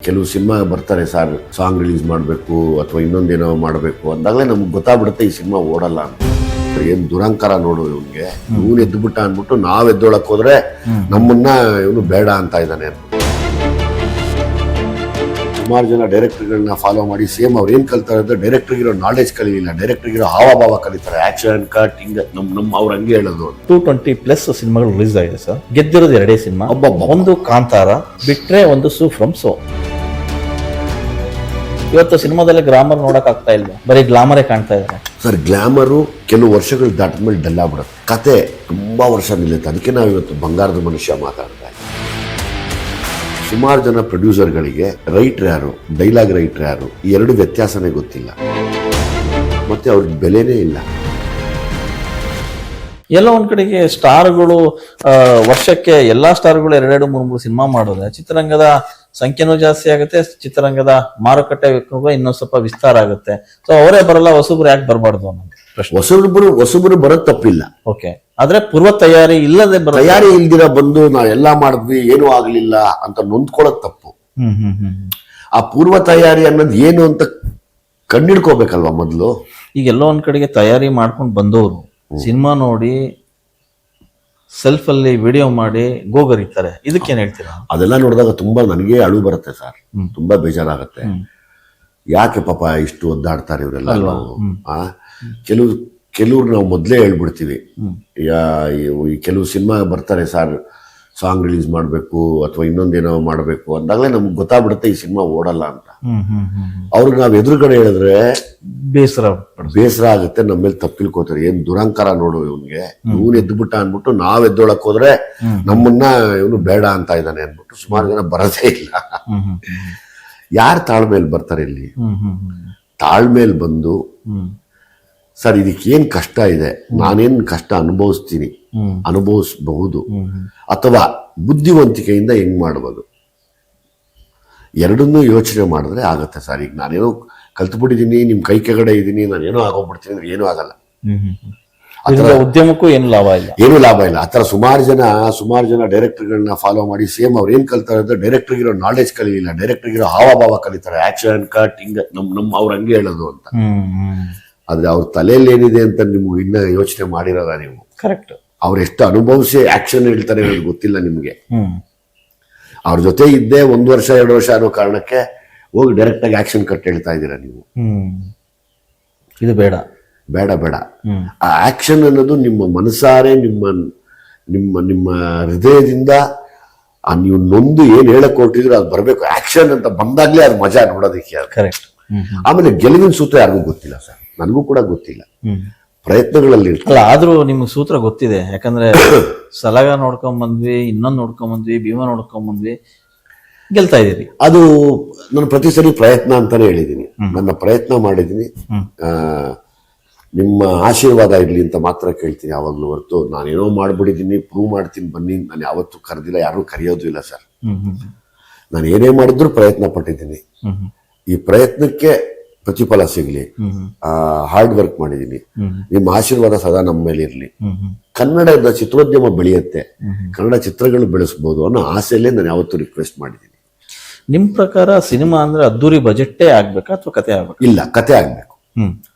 ಕೆಲವು ಸಿನಿಮಾ ಬರ್ತಾರೆ sir, song release ಮಾಡಬೇಕು ಅಥವಾ ಇನ್ನೊಂದೇನೋ ಮಾಡಬೇಕು ಅಂದಾಗಲೇ ನಮ್ಗೆ ಗೊತ್ತಾಗ್ಬಿಡುತ್ತೆ ಈ ಸಿನಿಮಾ ಓಡಲ್ಲ ಅಂತ. ಏನ್ ದುರಂಕಾರ ನೋಡು ಇವನ್ಗೆ, ಇವನು ಎದ್ದುಬಿಟ್ಟ ಅಂದ್ಬಿಟ್ಟು ನಾವ್ ಎದ್ದೊಳಕ್ ಹೋದ್ರೆ ನಮ್ಮನ್ನ ಇವನು ಬೇಡ ಅಂತ ಇದ್ದಾನೆ ಅಂತ. ಸುಮಾರು ಜನ ಡೈರೆಕ್ಟರ್ಗಳನ್ನ ಫಾಲೋ ಮಾಡಿ ಸೇಮ್ ಅವ್ರು ಏನ್ ಕಲ್ತಾರೆ ಅಂದ್ರೆ ಡೈರೆಕ್ಟರ್ಗಿರೋ ನಾಲೆಜ್ ಕಲಿಯಿಲ್ಲ, ಡೈರೆಕ್ಟರ್ಗಿರೋ ಹಾವಭಾವ ಕಲಿತಾರೆ, ಆಕ್ಷನ್ ಕಟ್ ಹಿಂಗ ನಮ್ ಅವ್ರ ಹಂಗೆ ಹೇಳೋದು. 220+ ಸಿನಿಮಾಗಳು ರಿಲೀಸ್ ಆಗಿದೆ ಸರ್. ಗೆದ್ದಿರೋದು 2 ಸಿನಿಮಾ, ಒಂದು ಕಾಂತಾರ ಬಿಟ್ರೆ ಒಂದು ಸೂ ಫ್ರಮ್ ಸೋ. ಇವತ್ತು ಸಿನಿಮಾದಲ್ಲಿ ಗ್ಲಾಮರ್ ನೋಡಕ್ ಆಗ್ತಾ ಇಲ್ಲ, ಬರೀ ಗ್ಲಾಮರೇ ಕಾಣ್ತಾ ಇದ್ದಾರೆ ಸರ್. ಗ್ಲಾಮರು ಕೆಲವು ವರ್ಷಗಳು ದಾಟಿದ್ಮೇಲೆ ಡಲ್ ಆಗ್ಬಿಡುತ್ತೆ, ಕತೆ ತುಂಬಾ ವರ್ಷ ನಿಲ್ಲುತ್ತೆ. ಅದಕ್ಕೆ ನಾವು ಇವತ್ತು ಬಂಗಾರದ ಮನುಷ್ಯ ಮಾತಾಡ್ತಾ ಇದ್ದೀವಿ. ಸುಮಾರು ಜನ ಪ್ರೊಡ್ಯೂಸರ್ಗಳಿಗೆ ರೈಟರ್ ಯಾರು, ಡೈಲಾಗ್ ರೈಟರ್ ಯಾರು, ಈ ಎರಡು ವ್ಯತ್ಯಾಸನೇ ಗೊತ್ತಿಲ್ಲ, ಮತ್ತೆ ಅವ್ರಿಗೆ ಬೆಲೆನೇ ಇಲ್ಲ. ಎಲ್ಲ ಒಂದ್ ಕಡೆಗೆ ಸ್ಟಾರ್ಗಳು ವರ್ಷಕ್ಕೆ ಎಲ್ಲಾ ಸ್ಟಾರ್ಗಳು 2-3 ಸಿನಿಮಾ ಮಾಡಿದ್ರೆ ಚಿತ್ರರಂಗದ ಸಂಖ್ಯೆನೂ ಜಾಸ್ತಿ ಆಗುತ್ತೆ, ಚಿತ್ರರಂಗದ ಮಾರುಕಟ್ಟೆ ಇನ್ನೊಂದ್ ಸ್ವಲ್ಪ ವಿಸ್ತಾರ ಆಗುತ್ತೆ. ಸೊ ಅವರೇ ಬರಲ್ಲ, ಹೊಸಬ್ರು ಯಾಕೆ ಬರಬಾರ್ದು ಅನ್ನೋದು ಪ್ರಶ್ನೆ. ಹೊಸಬ್ರು ಬರೋದ್ ತಪ್ಪಿಲ್ಲ, ಓಕೆ. ಆದ್ರೆ ಪೂರ್ವ ತಯಾರಿ ಇಲ್ಲದೆ ತಯಾರಿ ಇಲ್ದಿರ ಬಂದು ನಾವ್ ಎಲ್ಲಾ ಮಾಡಿದ್ವಿ ಏನೂ ಆಗ್ಲಿಲ್ಲ ಅಂತ ನೊಂದ್ಕೊಳ್ಳೋದ್ ತಪ್ಪು. ಆ ಪೂರ್ವ ತಯಾರಿ ಅನ್ನೋದು ಏನು ಅಂತ ಕಂಡಿಡ್ಕೋಬೇಕಲ್ವಾ ಮೊದ್ಲು. ಈಗ ಎಲ್ಲೋ ಒಂದ್ ಕಡೆಗೆ ತಯಾರಿ ಮಾಡ್ಕೊಂಡು ಬಂದವರು ಸಿನಿಮಾ ನೋಡಿ ಸೆಲ್ಫ್ ಅಲ್ಲಿ ವಿಡಿಯೋ ಮಾಡಿ ಗೋಗರಿತಾರೆ, ಇದಕ್ಕೇನ್ ಹೇಳ್ತೀರಾ? ಅದೆಲ್ಲ ನೋಡಿದಾಗ ತುಂಬಾ ನನಗೆ ಅಳು ಬರುತ್ತೆ ಸರ್, ತುಂಬಾ ಬೇಜಾರಾಗತ್ತೆ. ಯಾಕೆ ಪಾಪ ಇಷ್ಟು ಒದ್ದಾಡ್ತಾರೆ ಇವರೆಲ್ಲ. ಕೆಲವ್ರು ನಾವು ಮೊದಲೇ ಹೇಳ್ಬಿಡ್ತೀವಿ, ಕೆಲವು ಸಿನಿಮಾ ಬರ್ತಾರೆ ಸರ್, ಸಾಂಗ್ ರಿಲೀಸ್ ಮಾಡಬೇಕು ಅಥವಾ ಇನ್ನೊಂದೇನೋ ಮಾಡಬೇಕು ಅಂದಾಗಲೇ ನಮ್ಗೆ ಗೊತ್ತಾಗ್ಬಿಡುತ್ತೆ ಈ ಸಿನಿಮಾ ಓಡಲ್ಲ ಅಂತ. ಅವ್ರಿಗೆ ನಾವ್ ಎದುರುಗಡೆ ಹೇಳಿದ್ರೆ ಬೇಸರ ಆಗುತ್ತೆ, ನಮ್ಮ ಮೇಲೆ ತಪ್ಪಿಲ್ಕೋತಾರೆ. ಏನ್ ದುರಂಕಾರ ನೋಡು ಇವನ್ಗೆ, ಇವನು ಎದ್ದುಬಿಟ್ಟ ಅಂದ್ಬಿಟ್ಟು ನಾವ್ ಎದ್ದೊಳಕ್ ಹೋದ್ರೆ ನಮ್ಮನ್ನ ಇವನು ಬೇಡ ಅಂತ ಇದ್ದಾನೆ ಅಂದ್ಬಿಟ್ಟು ಸುಮಾರು ಜನ ಬರೋದೇ ಇಲ್ಲ. ಯಾರು ತಾಳ್ಮೇಲೆ ಬರ್ತಾರೆ ಇಲ್ಲಿ? ತಾಳ್ಮೇಲೆ ಬಂದು ಸರ್ ಇದಕ್ಕೆ ಏನ್ ಕಷ್ಟ ಇದೆ, ನಾನೇನ್ ಕಷ್ಟ ಅನುಭವಿಸಬಹುದು ಅಥವಾ ಬುದ್ಧಿವಂತಿಕೆಯಿಂದ ಹೆಂಗ್ ಮಾಡ್ಬೋದು, ಎರಡನ್ನೂ ಯೋಚನೆ ಮಾಡಿದ್ರೆ ಆಗತ್ತೆ ಸರ್. ಈಗ ನಾನೇನೋ ಕಲ್ತ್ಬಿಟ್ಟಿದೀನಿ, ನಿಮ್ ಕೈ ಕೆಳಗಡೆ ಇದ್ದೀನಿ, ನಾನೇನೋ ಆಗೋಗ್ಬಿಡ್ತೀನಿ ಅಂದ್ರೆ ಏನೂ ಆಗಲ್ಲ. ಉದ್ಯಮಕ್ಕೂ ಏನು ಲಾಭ ಇಲ್ಲ. ಆತರ ಸುಮಾರು ಜನ ಡೈರೆಕ್ಟರ್ಗಳನ್ನ ಫಾಲೋ ಮಾಡಿ ಸೇಮ್ ಅವ್ರು ಏನ್ ಕಲ್ತಾರೆ ಅಂದ್ರೆ ಡೈರೆಕ್ಟರ್ಗಿರೋ ನಾಲೆಜ್ ಕಲಿಯಿಲ್ಲ, ಡೈರೆಕ್ಟರ್ಗಿರೋ ಹಾವಭಾವ ಕಲಿತಾರೆ, ಆಕ್ಷನ್ ಕಟ್ ಹಿಂಗ ನಮ್ ಅವ್ರ ಹಂಗೆ ಹೇಳೋದು ಅಂತ. ಆದ್ರೆ ಅವ್ರ ತಲೆಯಲ್ಲಿ ಏನಿದೆ ಅಂತ ನಿಮ್ಗೆ ಇನ್ನ ಯೋಚನೆ ಮಾಡಿರೋದ ನೀವು? ಕರೆಕ್ಟ್. ಅವ್ರು ಎಷ್ಟು ಅನುಭವಿಸಿ ಆಕ್ಷನ್ ಹೇಳ್ತಾರೆ ಅನ್ನೋದು ಗೊತ್ತಿಲ್ಲ ನಿಮ್ಗೆ. ಅವ್ರ ಜೊತೆ ಇದ್ದೇ 1 ವರ್ಷ 2 ವರ್ಷ ಅನ್ನೋ ಕಾರಣಕ್ಕೆ ಹೋಗಿ ಡೈರೆಕ್ಟ್ ಆಗಿ ಆಕ್ಷನ್ ಕಟ್ ಹೇಳ್ತಾ ಇದ್ದೀರಾ ನೀವು. ಇದು ಬೇಡ. ಆ ಆಕ್ಷನ್ ಅನ್ನೋದು ನಿಮ್ಮ ಮನಸಾರೆ ನಿಮ್ಮ ಹೃದಯದಿಂದ ನೀವು ನೊಂದು ಏನ್ ಹೇಳಕ್ ಹೊರಟಿದ್ರು ಅದು ಬರ್ಬೇಕು. ಆಕ್ಷನ್ ಅಂತ ಬಂದಾಗ್ಲೇ ಅದು ಮಜಾ ನೋಡೋದಕ್ಕೆ. ಕರೆಕ್ಟ್. ಆಮೇಲೆ ಗೆಲುವಿನ ಸೂತ್ರ ಯಾರಿಗೂ ಗೊತ್ತಿಲ್ಲ ಸರ್, ನನಗೂ ಕೂಡ ಗೊತ್ತಿಲ್ಲ. ಪ್ರಯತ್ನಗಳಲ್ಲಿ ಅಲ್ಲ, ಆದ್ರೂ ನಿಮ್ಗೆ ಸೂತ್ರ ಗೊತ್ತಿದೆ. ಯಾಕಂದ್ರೆ ಸಲಗ ನೋಡ್ಕೊಂಡ್ ಬಂದ್ವಿ, ಇನ್ನೊಂದ್ ನೋಡ್ಕೊಂಡ್ ಬಂದ್ವಿ, ಭೀಮಾ ನೋಡ್ಕೊಂಡ್ ಬಂದ್ವಿ, ಗೆಲ್ತಾ ಇದೀರಿ. ಅದು ನಾನು ಪ್ರತಿ ಸರಿ ಪ್ರಯತ್ನ ಅಂತಾನೆ ಹೇಳಿದೀನಿ. ನನ್ನ ಪ್ರಯತ್ನ ಮಾಡಿದೀನಿ, ನಿಮ್ಮ ಆಶೀರ್ವಾದ ಇರ್ಲಿ ಅಂತ ಮಾತ್ರ ಕೇಳ್ತೀನಿ ಯಾವಾಗ್ಲೂ ಹೊರತು ನಾನೇನೋ ಮಾಡ್ಬಿಟ್ಟಿದ್ದೀನಿ, ಪ್ರೂವ್ ಮಾಡ್ತೀನಿ ಬನ್ನಿ ನಾನು ಯಾವತ್ತೂ ಕರೆದಿಲ್ಲ, ಯಾರು ಕರೆಯೋದು ಇಲ್ಲ ಸರ್. ನಾನು ಏನೇ ಮಾಡಿದ್ರು ಪ್ರಯತ್ನ ಪಟ್ಟಿದ್ದೀನಿ. ಈ ಪ್ರಯತ್ನಕ್ಕೆ ಪ್ರತಿಫಲ ಸಿಗ್ಲಿ, ಹಾರ್ಡ್ ವರ್ಕ್ ಮಾಡಿದೀನಿ. ನಿಮ್ಮ ಆಶೀರ್ವಾದ ಸದಾ ನಮ್ಮ ಮೇಲೆ ಇರ್ಲಿ. ಕನ್ನಡದ ಚಿತ್ರೋದ್ಯಮ ಬೆಳೆಯುತ್ತೆ, ಕನ್ನಡ ಚಿತ್ರಗಳು ಬೆಳೆಸಬಹುದು ಅನ್ನೋ ಆಸೆಯಲ್ಲೇ ನಾನು ಯಾವತ್ತೂ ರಿಕ್ವೆಸ್ಟ್ ಮಾಡಿದ್ದೀನಿ. ನಿಮ್ ಪ್ರಕಾರ ಸಿನಿಮಾ ಅಂದ್ರೆ ಅದ್ದೂರಿ ಬಜೆಟ್ಟೇ ಆಗ್ಬೇಕಾ ಅಥವಾ ಕತೆ ಆಗ್ಬೇಕು? ಇಲ್ಲ, ಕತೆ ಆಗ್ಬೇಕು.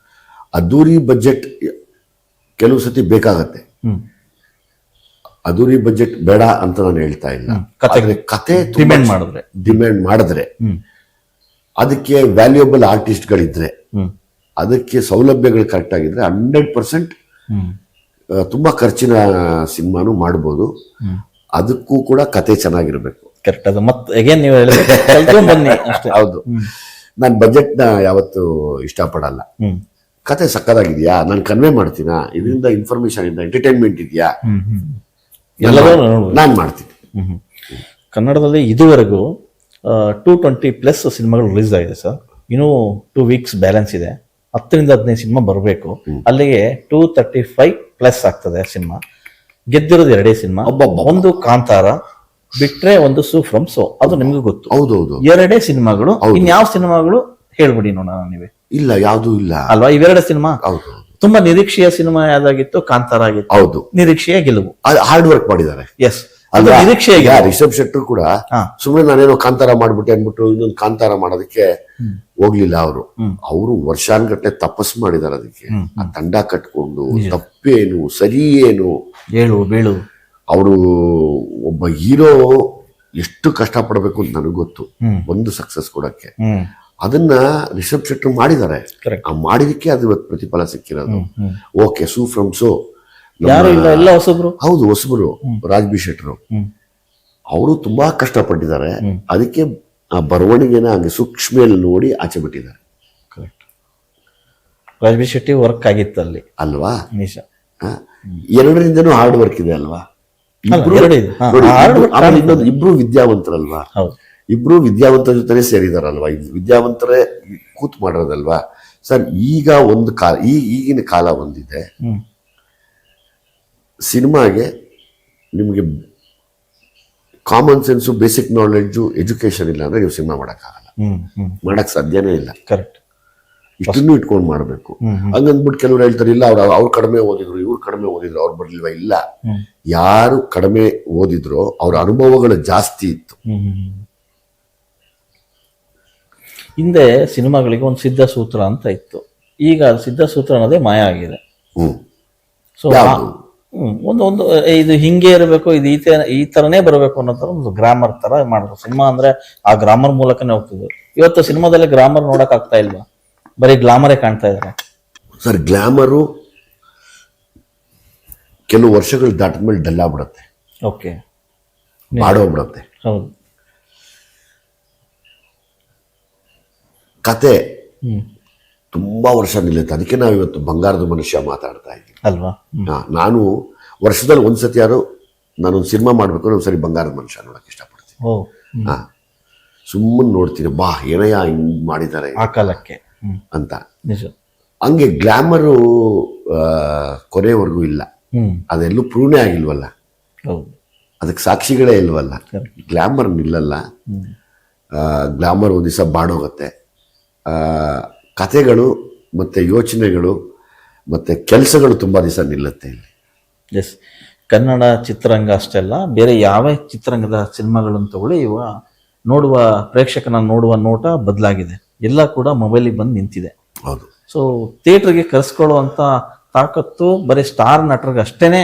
ಅದ್ದೂರಿ ಬಜೆಟ್ ಕೆಲವು ಸತಿ ಬೇಕಾಗತ್ತೆ, ಅದ್ದೂರಿ ಬಜೆಟ್ ಬೇಡ ಅಂತ ನಾನು ಹೇಳ್ತಾ ಇಲ್ಲ. ಕತೆ ಡಿಮ್ಯಾಂಡ್ ಮಾಡಿದ್ರೆ ಅದಕ್ಕೆ ವ್ಯಾಲ್ಯೂಯಬಲ್ ಆರ್ಟಿಸ್ಟ್ಗಳಿದ್ರೆ, ಅದಕ್ಕೆ ಸೌಲಭ್ಯಗಳು ಕರೆಕ್ಟ್ ಆಗಿದ್ರೆ 100% ತುಂಬಾ ಖರ್ಚಿನ ಸಿನಿಮಾನು ಮಾಡ್ಬೋದು. ಅದಕ್ಕೂ ಕೂಡ ಕತೆ ಚೆನ್ನಾಗಿರ್ಬೇಕು. ಕರೆಕ್ಟ್. ಅದು ಮತ್ತೆ ಅಗೇನ್ ನೀವು ಹೌದು. ನಾನು ಬಜೆಟ್ ನ ಯಾವತ್ತು ಇಷ್ಟಪಡಲ್ಲ. ಕತೆ ಸಕ್ಕದಾಗಿದ್ಯಾ, ನಾನು ಕನ್ವೆ ಮಾಡ್ತೀನಾ, ಇದರಿಂದ ಇನ್ಫಾರ್ಮೇಶನ್ ಇಂದ ಎಂಟರ್ಟೈನ್ಮೆಂಟ್ ಇದೆಯಾ, ನಾನು ಮಾಡ್ತೀನಿ. ಕನ್ನಡದಲ್ಲಿ ಇದುವರೆಗೂ 220+ ಸಿನಿಮಾಗಳು ರಿಲೀಸ್ ಆಗಿದೆ ಸರ್. ಇನ್ನೂ 2 ವೀಕ್ಸ್ ಬ್ಯಾಲೆನ್ಸ್ ಇದೆ. 10-15 ಸಿನಿಮಾ ಬರಬೇಕು. ಅಲ್ಲಿಗೆ 235+ ಆಗ್ತದೆ ಸಿನಿಮಾ. ಗೆದ್ದಿರೋದು 2 ಸಿನಿಮಾ, ಒಂದು ಕಾಂತಾರ ಬಿಟ್ರೆ ಒಂದು ಸೂ ಫ್ರಮ್ ಸೋ. ಅದು ನಿಮ್ಗೆ ಗೊತ್ತು. ಹೌದೌದು, 2 ಸಿನಿಮಾಗಳು. ಇನ್ಯಾವ ಸಿನಿಮಾಗಳು ಹೇಳ್ಬಿಡಿ ನೋಡೋಣ ನೀವೇ. ಇಲ್ಲ, ಯಾವ್ದು ಇಲ್ಲ ಅಲ್ವಾ? ಇವೆರಡು ಸಿನಿಮಾ ತುಂಬಾ ನಿರೀಕ್ಷೆಯ ಸಿನಿಮಾ ಯಾವ್ದಾಗಿತ್ತು? ಕಾಂತಾರ ಆಗಿತ್ತು. ಹೌದು, ನಿರೀಕ್ಷೆಯ ಗೆಲುವು. ಹಾರ್ಡ್ ವರ್ಕ್ ಮಾಡಿದ್ದಾರೆ. ಎಸ್, ಅದು ಅಲ್ವಾ? ನಿರೀಕ್ಷೆ ಈಗ ರಿಷಬ್ ಶೆಟ್ಟರ್ ಕೂಡ ಹಾ. ಸುಮ್ಮನೆ ನಾನೇನೋ ಕಾಂತಾರ ಮಾಡ್ಬಿಟ್ಟೆ ಅನ್ಬಿಟ್ಟು ಇನ್ನೊಂದು ಕಾಂತಾರ ಮಾಡೋದಕ್ಕೆ ಹೋಗ್ಲಿಲ್ಲ ಅವರು ವರ್ಷಾನ್ಗಟ್ಲೆ ತಪಸ್ ಮಾಡಿದಾರೆ ಅದಕ್ಕೆ. ಆ ತಂಡ ಕಟ್ಕೊಂಡು ತಪ್ಪೇನು ಸರಿ ಏನು ಏಳು ಬೀಳು ಅವರು ಒಬ್ಬ ಹೀರೋ ಎಷ್ಟು ಕಷ್ಟ ಪಡ್ಬೇಕು ಅಂತ ನನಗೆ ಗೊತ್ತು ಒಂದು ಸಕ್ಸಸ್ ಕೊಡಕ್ಕೆ. ಅದನ್ನ ರಿಷಬ್ ಶೆಟ್ಟರ್ ಮಾಡಿದ್ದಾರೆ. Correct. ಆ ಮಾಡಿದಕ್ಕೆ ಅದು ಇವತ್ತು ಪ್ರತಿಫಲ ಸಿಕ್ಕಿರೋದು. ಓಕೆ ಸೂ ಫ್ರಮ್ ಸೋ ಯಾರು ಇಲ್ಲ, ಎಲ್ಲ ಹೊಸಬ್ರು. ಹೌದು, ಹೊಸಬರು ರಾಜ್ ಬಿ ಶೆಟ್ಟರು ಅವರು ತುಂಬಾ ಕಷ್ಟಪಟ್ಟಿದ್ದಾರೆ. ಅದಕ್ಕೆ ಆ ಬರವಣಿಗೆನ ಹಂಗೆ ಸೂಕ್ಷ್ಮೆಯಲ್ಲಿ ನೋಡಿ ಆಚೆ ಬಿಟ್ಟಿದ್ದಾರೆ. ಕರೆಕ್ಟ್. ರಾಜ್ಬಿ ಶೆಟ್ಟಿ ವರ್ಕ್ ಆಗಿತ್ತು ಅಲ್ಲಿ ಅಲ್ವಾ? ನಿಜ. ಆ, ಎರಡರಿಂದನೂ ಹಾರ್ಡ್ ವರ್ಕ್ ಇದೆ ಅಲ್ವಾ? ಇಬ್ರು- ಎರಡು ಇದೆ. ಹಾ, ನೋಡಿ, hard work ಆಮೇಲೆ ಇನ್ನೊಂದು ಇಬ್ರು ವಿದ್ಯಾವಂತರಲ್ವಾ? ಹೌದು. ಇಬ್ರು ವಿದ್ಯಾವಂತರ ಜೊತೆ ಸೇರಿದಾರಲ್ವಾ? ವಿದ್ಯಾವಂತರೇ ಕೂತ್ ಮಾಡೋದಲ್ವಾ ಸರ್? ಈಗ ಒಂದು ಕಾಲ, ಈಗಿನ ಕಾಲ ಒಂದಿದೆ. ಸಿನಿಮಾಗೆ ನಿಮಗೆ common sense, basic knowledge, education ಇಲ್ಲ ಅಂದ್ರೆ ನೀವು ಸಿನಿಮಾ ಮಾಡೋಕ್ಕಾಗಲ್ಲ. ಮಾಡಕ್ ಸಾಧ್ಯನೇ ಇಲ್ಲ. ಕರೆಕ್ಟ್. ಇಷ್ಟನ್ನು ಇಟ್ಕೊಂಡು ಮಾಡಬೇಕು. ಹಂಗಂದ್ಬಿಟ್ಟು ಕೆಲವ್ರು ಹೇಳ್ತಾರೆ ಇಲ್ಲ ಅವ್ರು ಕಡಿಮೆ ಓದಿದ್ರು, ಇವ್ರು ಕಡಿಮೆ ಓದಿದ್ರು, ಅವ್ರು ಬರ್ಲಿಲ್ವಾ? ಇಲ್ಲ, ಯಾರು ಕಡಿಮೆ ಓದಿದ್ರೋ ಅವ್ರ ಅನುಭವಗಳು ಜಾಸ್ತಿ ಇತ್ತು. ಹಿಂದೆ ಸಿನಿಮಾಗಳಿಗೆ ಒಂದು ಸಿದ್ಧ ಸೂತ್ರ ಅಂತ ಇತ್ತು. ಈಗ ಸಿದ್ಧ ಸೂತ್ರ ಅನ್ನೋದೇ ಮಾಯ ಆಗಿದೆ. ಸೊ ಯಾವ್ದು? ಒಂದು ಇದು ಹಿಂಗೆ ಇರಬೇಕು, ಇದು ಈ ತರನೇ ಬರಬೇಕು ಅನ್ನೋ ತರ ಒಂದು ಗ್ರಾಮರ್ ತರ ಮಾಡೋದು. ಸಿನಿಮಾ ಅಂದ್ರೆ ಆ ಗ್ರಾಮರ್ ಮೂಲಕನೇ ಹೋಗ್ತಿದ್ರು. ಇವತ್ತು ಸಿನಿಮಾದಲ್ಲಿ ಗ್ರಾಮರ್ ನೋಡಕ್ ಆಗ್ತಾ ಇಲ್ವಾ? ಬರೀ ಗ್ಲಾಮರೇ ಕಾಣ್ತಾ ಇದಾರೆ ಸರ್. ಗ್ಲಾಮರು ಕೆಲವು ವರ್ಷಗಳು ದಾಟಿದ ಮೇಲೆ ಡಲ್ ಆಗ್ಬಿಡತ್ತೆ, ಓಕೆ, ಬಾಡೋಗ್ಬಿಡತ್ತೆ. ಹೌದು. ಕತೆ ತುಂಬಾ ವರ್ಷ ನಿಲ್ಲುತ್ತೆ. ಅದಕ್ಕೆ ನಾವು ಇವತ್ತು ಬಂಗಾರದ ಮನುಷ್ಯ ಮಾತಾಡ್ತಾ ಇದ್ದೀವಿ ಅಲ್ವಾ? ನಾನು ವರ್ಷದಲ್ಲಿ ಒಂದ್ಸತಿ ನಾನೊಂದು ಸಿನಿಮಾ ಮಾಡ್ಬೇಕು, ಒಂದ್ಸರಿ ಬಂಗಾರದ ಮನುಷ್ಯ ನೋಡಕ್ ಇಷ್ಟಪಡ್ತೀನಿ. ಓ, ಸುಮ್ಮನೆ ನೋಡ್ತೀನಿ, ಬಾ ಏನಯ್ಯ ಹಿಂಗ್ ಮಾಡಿದ್ದಾರೆ ಆ ಕಾಲಕ್ಕೆ ಅಂತ. ನಿಜ. ಹಂಗೆ ಗ್ಲಾಮರು ಕೊನೆವರೆಗೂ ಇಲ್ಲ. ಅದೆಲ್ಲೂ ಪ್ರೂವ್ನೇ ಆಗಿಲ್ವಲ್ಲ, ಹೌದು. ಅದಕ್ಕೆ ಸಾಕ್ಷಿಗಳೇ ಇಲ್ವಲ್ಲ. ಗ್ಲಾಮರ್ ನಿಲ್ಲಲ್ಲ. ಗ್ಲಾಮರ್ ಒಂದ್ ದಿವಸ ಬಾಡೋಗತ್ತೆ. ಕಥೆಗಳು ಮತ್ತೆ ಯೋಚನೆಗಳು ಮತ್ತೆ ಕೆಲಸಗಳು ತುಂಬಾ ದಿವಸ ನಿಲ್ಲುತ್ತೆ ಇಲ್ಲಿ. ಎಸ್, ಕನ್ನಡ ಚಿತ್ರರಂಗ ಅಷ್ಟೇ ಅಲ್ಲ, ಬೇರೆ ಯಾವ ಚಿತ್ರರಂಗದ ಸಿನಿಮಾಗಳನ್ನು ತಗೊಳ್ಳಿ, ಇವಾಗ ನೋಡುವ ಪ್ರೇಕ್ಷಕನ ನೋಡುವ ನೋಟ ಬದಲಾಗಿದೆ. ಎಲ್ಲ ಕೂಡ ಮೊಬೈಲಿಗೆ ಬಂದು ನಿಂತಿದೆ. ಹೌದು. ಸೊ ಥಿಯೇಟರ್ಗೆ ಕರೆಸ್ಕೊಳ್ಳುವಂಥ ತಾಕತ್ತು ಬರೀ ಸ್ಟಾರ್ ನಟರಿಗೆ ಅಷ್ಟೇನೆ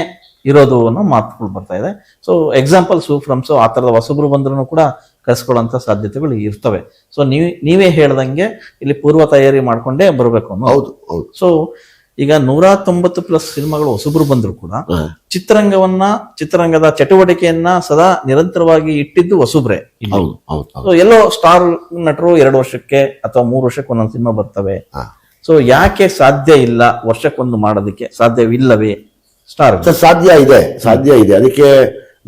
ಇರೋದು ಅನ್ನೋ ಮಾತುಗಳು ಬರ್ತಾ ಇದೆ. So example so from so ಆ ಥರದ ಹೊಸಬ್ರು ಬಂದ್ರೂ ಕೂಡ ಕರೆಸ್ಕೊಳ್ಳೋಂಥ ಸಾಧ್ಯತೆಗಳು ಇರ್ತವೆ. ಸೊ ನೀವೇ ಹೇಳ್ದಂಗೆ ಇಲ್ಲಿ ಪೂರ್ವ ತಯಾರಿ ಮಾಡ್ಕೊಂಡೇ ಬರಬೇಕು ಅನ್ನೋ. ಹೌದು ಹೌದು. ಸೊ ಈಗ 190+ ಸಿನಿಮಾಗಳು ಹೊಸಬ್ರು ಬಂದ್ರು ಕೂಡ ಚಿತ್ರರಂಗದ ಚಟುವಟಿಕೆಯನ್ನ ಸದಾ ನಿರಂತರವಾಗಿ ಇಟ್ಟಿದ್ದು ಹೊಸಬ್ರೆ. ಹೌದು ಹೌದು. ಸೊ ಎಲ್ಲೋ ಸ್ಟಾರ್ ನಟರು 2 ವರ್ಷಕ್ಕೆ ಅಥವಾ 3 ವರ್ಷಕ್ಕೆ ಒಂದೊಂದು ಸಿನಿಮಾ ಬರ್ತವೆ. ಸೊ ಯಾಕೆ ಸಾಧ್ಯ ಇಲ್ಲ ವರ್ಷಕ್ಕೊಂದು ಮಾಡೋದಕ್ಕೆ? ಸಾಧ್ಯವಿಲ್ಲವೇ? ಸ್ಟಾರ್ ಸಾಧ್ಯ ಇದೆ, ಸಾಧ್ಯ ಇದೆ. ಅದಕ್ಕೆ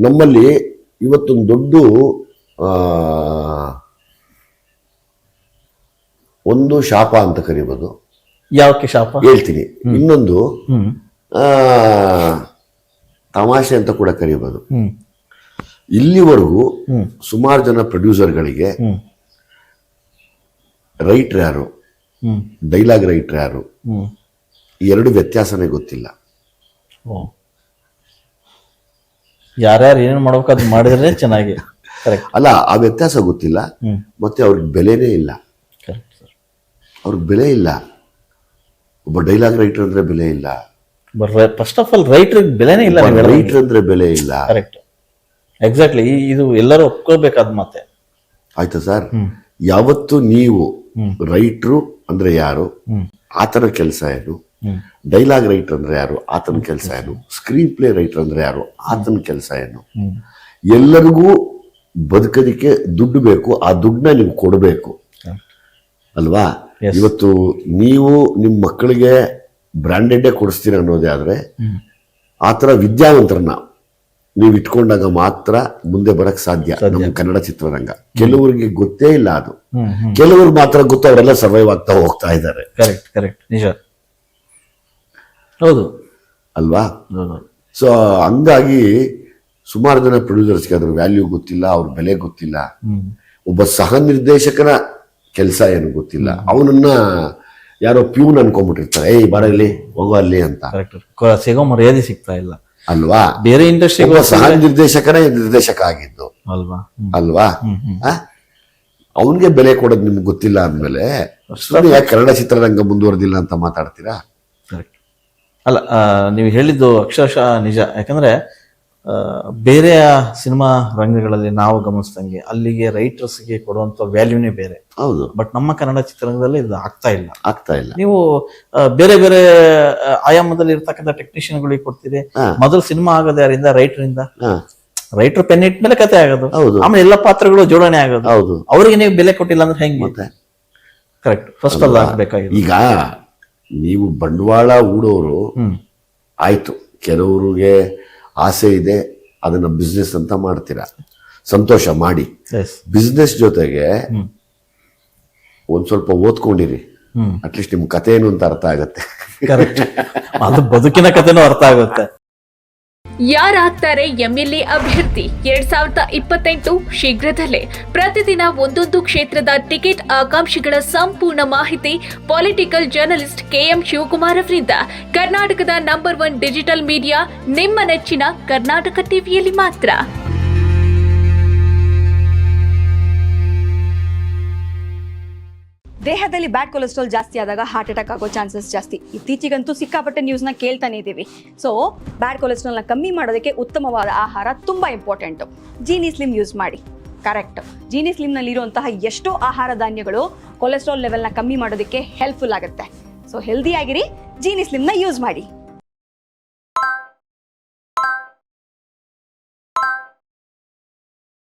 ನಮ್ಮಲ್ಲಿ ಇವತ್ತೊಂದು ದೊಡ್ಡ ಒಂದು ಶಾಪ ಅಂತ ಕರಿಬೋದು. ಯಾವಕ್ಕೆ ಶಾಪ ಹೇಳ್ತೀನಿ. ಇನ್ನೊಂದು ತಮಾಷೆ ಅಂತ ಕೂಡ ಕರಿಬೋದು. ಇಲ್ಲಿವರೆಗೂ ಸುಮಾರು ಜನ ಪ್ರೊಡ್ಯೂಸರ್ಗಳಿಗೆ ರೈಟರ್ ಯಾರು, ಡೈಲಾಗ್ ರೈಟರ್ ಯಾರು, ಈ ಎರಡು ವ್ಯತ್ಯಾಸನೇ ಗೊತ್ತಿಲ್ಲ. ಯಾರ್ಯಾರು ಏನೇನು ಮಾಡ್ಬೇಕು ಅದು ಮಾಡಿದ್ರೆ ಚೆನ್ನಾಗಿ. ಅಲ್ಲ, ಆ ವ್ಯತ್ಯಾಸ ಗೊತ್ತಿಲ್ಲ. ಮತ್ತೆ ಅವ್ರಿಗೆ ಬೆಲೆನೇ ಇಲ್ಲ. ಅವ್ರಿಗೆ ಬೆಲೆ ಇಲ್ಲ. ಒಬ್ಬ ಡೈಲಾಗ್ ರೈಟರ್ ಅಂದ್ರೆ ಬೆಲೆ ಇಲ್ಲ. ಫಸ್ಟ್ ಆಫ್ ಆಲ್ ರೈಟರ್ ಬೆಲೆನೇ ಇಲ್ಲ. ರೈಟರ್ ಅಂದ್ರೆ ಬೆಲೆ ಇಲ್ಲ. Correct, exactly. ಇದು ಎಲ್ಲರೂ ಒಪ್ಕೊಳ್ಬೇಕಾದ ಮಾತೆ. ಆಯ್ತಾ ಸರ್? ಯಾವತ್ತು ನೀವು ರೈಟ್ರು ಅಂದ್ರೆ ಯಾರು, ಆತನ ಕೆಲಸ ಏನು, ಡೈಲಾಗ್ ರೈಟರ್ ಅಂದ್ರೆ ಯಾರು, ಆತನ ಕೆಲಸ ಏನು, ಸ್ಕ್ರೀನ್ ಪ್ಲೇ ರೈಟರ್ ಅಂದ್ರೆ ಯಾರು, ಆತನ ಕೆಲಸ ಏನು. ಎಲ್ಲರಿಗೂ ಬದುಕೋದಿಕ್ಕೆ ದುಡ್ಡು ಬೇಕು. ಆ ದುಡ್ಡನ್ನ ನೀವು ಕೊಡಬೇಕು ಅಲ್ವಾ? ಇವತ್ತು ನೀವು ನಿಮ್ಮ ಮಕ್ಕಳಿಗೆ ಬ್ರಾಂಡೆಡ್ ಕೊಡಿಸ್ತೀರ ಅನ್ನೋದೇ ಆದ್ರೆ ಆ ಥರ ವಿದ್ಯಾವಂತರನ್ನ ನೀವು ಇಟ್ಕೊಂಡಾಗ ಮಾತ್ರ ಮುಂದೆ ಬರಕ್ ಸಾಧ್ಯ ನಮ್ಮ ಕನ್ನಡ ಚಿತ್ರರಂಗ. ಕೆಲವರಿಗೆ ಗೊತ್ತೇ ಇಲ್ಲ ಅದು. ಕೆಲವರು ಮಾತ್ರ ಗೊತ್ತು, ಅವರೆಲ್ಲ ಸರ್ವೈವ್ ಆಗ್ತಾ ಹೋಗ್ತಾ ಇದ್ದಾರೆ. ಕರೆಕ್ಟ್ ಕರೆಕ್ಟ್, ನಿಜ. ಹೌದು ಅಲ್ವಾ? ಸೊ ಹಂಗಾಗಿ ಸುಮಾರು ಜನ ಪ್ರೊಡ್ಯೂಸರ್ಸ್ಗೆ ಅದ್ರ ವ್ಯಾಲ್ಯೂ ಗೊತ್ತಿಲ್ಲ, ಅವ್ರ ಬೆಲೆ ಗೊತ್ತಿಲ್ಲ. ಒಬ್ಬ ಸಹ ನಿರ್ದೇಶಕನ ಕೆಲಸ ಏನು ಗೊತ್ತಿಲ್ಲ. ಅವನನ್ನ ಯಾರೋ ಪ್ಯೂನ್ ಅನ್ಕೊಂಡ್ಬಿಟ್ಟಿರ್ತಾರೆ, ಏಯ್ ಬರಲಿ ಹೋಗೋ ಅಲ್ಲಿ ಅಂತ. ಸಿಗೋ ಮರ್ಯಾದೆ ಸಿಗ್ತಾ ಇಲ್ಲ. ಅಲ್ವಾ? ಬೇರೆ ಇಂಡಸ್ಟ್ರಿ ಒಬ್ಬ ಸಹ ನಿರ್ದೇಶಕನೇ ನಿರ್ದೇಶಕ ಆಗಿದ್ದು ಅಲ್ವಾ? ಅಲ್ವಾ? ಅವನ್ಗೆ ಬೆಲೆ ಕೊಡೋದು ನಿಮ್ಗೆ ಗೊತ್ತಿಲ್ಲ ಅಂದ್ಮೇಲೆ ಸುಮ್ಮನೆ ಯಾಕೆ ಕನ್ನಡ ಚಿತ್ರರಂಗ ಮುಂದುವರೆದಿಲ್ಲ ಅಂತ ಮಾತಾಡ್ತೀರಾ? ಕರೆಕ್ಟ್. ಅಲ್ಲ, ನೀವು ಹೇಳಿದ್ದು ಅಕ್ಷರಶಃ ನಿಜ. ಯಾಕಂದ್ರೆ ಬೇರೆ ಸಿನಿಮಾ ರಂಗಗಳಲ್ಲಿ ನಾವು ಗಮನಿಸ್ದಂಗೆ ಅಲ್ಲಿಗೆ ರೈಟರ್ಸ್ಗೆ ಕೊಡುವಂತ ವ್ಯಾಲ್ಯೂನೇ ಬೇರೆ. ಹೌದು. ಬಟ್ ನಮ್ಮ ಕನ್ನಡ ಚಿತ್ರರಂಗದಲ್ಲಿ ಇದು ಆಗ್ತಾ ಇಲ್ಲ. ನೀವು ಬೇರೆ ಬೇರೆ ಆಯಾಮದಲ್ಲಿ ಇರ್ತಕ್ಕಂಥ ಟೆಕ್ನಿಷಿಯನ್ಗಳಿಗೆ ಕೊಡ್ತೀರಿ. ಮೊದಲು ಸಿನಿಮಾ ಆಗೋದು ಯಾರಿಂದ? ರೈಟರ್ ಪೆನ್ ಇಟ್ಟ ಮೇಲೆ ಕತೆ ಆಗೋದು. ಆಮೇಲೆ ಎಲ್ಲ ಪಾತ್ರಗಳು ಜೋಡಣೆ ಆಗೋದು. ಹೌದು. ಅವರಿಗೆ ನೀವು ಬೆಲೆ ಕೊಟ್ಟಿಲ್ಲ ಅಂದ್ರೆ ಹೆಂಗೆ? ಕರೆಕ್ಟ್. ಫಸ್ಟ್ ಅಲ್ಲ ಆಗ್ಬೇಕಾಗಿದೆ. ಈಗ ನೀವು ಬಂಡವಾಳ ಹೂಡೋರು ಆಯ್ತು, ಕೆಲವ್ರಿಗೆ ಆಸೆ ಇದೆ, ಅದನ್ನ ಬಿಸ್ನೆಸ್ ಅಂತ ಮಾಡ್ತೀರಾ, ಸಂತೋಷ ಮಾಡಿ. ಬಿಸ್ನೆಸ್ ಜೊತೆಗೆ ಒಂದ್ ಸ್ವಲ್ಪ ಓದ್ಕೊಂಡಿರಿ, ಅಟ್ಲೀಸ್ಟ್ ನಿಮ್ ಕತೆ ಏನು ಅಂತ ಅರ್ಥ ಆಗತ್ತೆ. ಕರೆಕ್ಟ್. ಅದು ಬದುಕಿನ ಕಥೆನೂ ಅರ್ಥ ಆಗುತ್ತೆ. ಯಾರಾಗ್ತಾರೆ ಎಂಎಲ್ಎ ಅಭ್ಯರ್ಥಿ 2028 ಶೀಘ್ರದಲ್ಲೇ. ಪ್ರತಿದಿನ ಒಂದೊಂದು ಕ್ಷೇತ್ರದ ಟಿಕೆಟ್ ಆಕಾಂಕ್ಷಿಗಳ ಸಂಪೂರ್ಣ ಮಾಹಿತಿ ಪೊಲಿಟಿಕಲ್ ಜರ್ನಲಿಸ್ಟ್ KM ಶಿವಕುಮಾರ್ ಅವರಿಂದ. ಕರ್ನಾಟಕದ ನಂಬರ್ 1 ಡಿಜಿಟಲ್ ಮೀಡಿಯಾ ನಿಮ್ಮ ನೆಚ್ಚಿನ ಕರ್ನಾಟಕ ಟಿವಿಯಲ್ಲಿ ಮಾತ್ರ. ದೇಹದಲ್ಲಿ ಬ್ಯಾಡ್ ಕೊಲೆಸ್ಟ್ರಾಲ್ ಜಾಸ್ತಿ ಆದಾಗ ಹಾರ್ಟ್ ಅಟ್ಯಾಕ್ ಆಗೋ ಚಾನ್ಸಸ್ ಜಾಸ್ತಿ. ಇತ್ತೀಚೆಗಂತೂ ಸಿಕ್ಕಾಪಟ್ಟೆ ನ್ಯೂಸ್ನ ಕೇಳ್ತಾನೆ ಇದ್ದೀವಿ. ಸೊ ಬ್ಯಾಡ್ ಕೊಲೆಸ್ಟ್ರಾಲ್ನ ಕಮ್ಮಿ ಮಾಡೋದಕ್ಕೆ ಉತ್ತಮವಾದ ಆಹಾರ ತುಂಬ ಇಂಪಾರ್ಟೆಂಟು. ಜೀನಿ ಸ್ಲಿಮ್ ಯೂಸ್ ಮಾಡಿ. ಕರೆಕ್ಟ್. ಜೀನಿ ಸ್ಲಿಮ್ನಲ್ಲಿರುವಂತಹ ಎಷ್ಟೋ ಆಹಾರ ಧಾನ್ಯಗಳು ಕೊಲೆಸ್ಟ್ರಾಲ್ ಲೆವೆಲ್ನ ಕಮ್ಮಿ ಮಾಡೋದಕ್ಕೆ ಹೆಲ್ಪ್ಫುಲ್ ಆಗುತ್ತೆ. ಸೊ ಹೆಲ್ದಿ ಆಗಿರಿ, ಜೀನಿ ಸ್ಲಿಮ್ನ ಯೂಸ್ ಮಾಡಿ.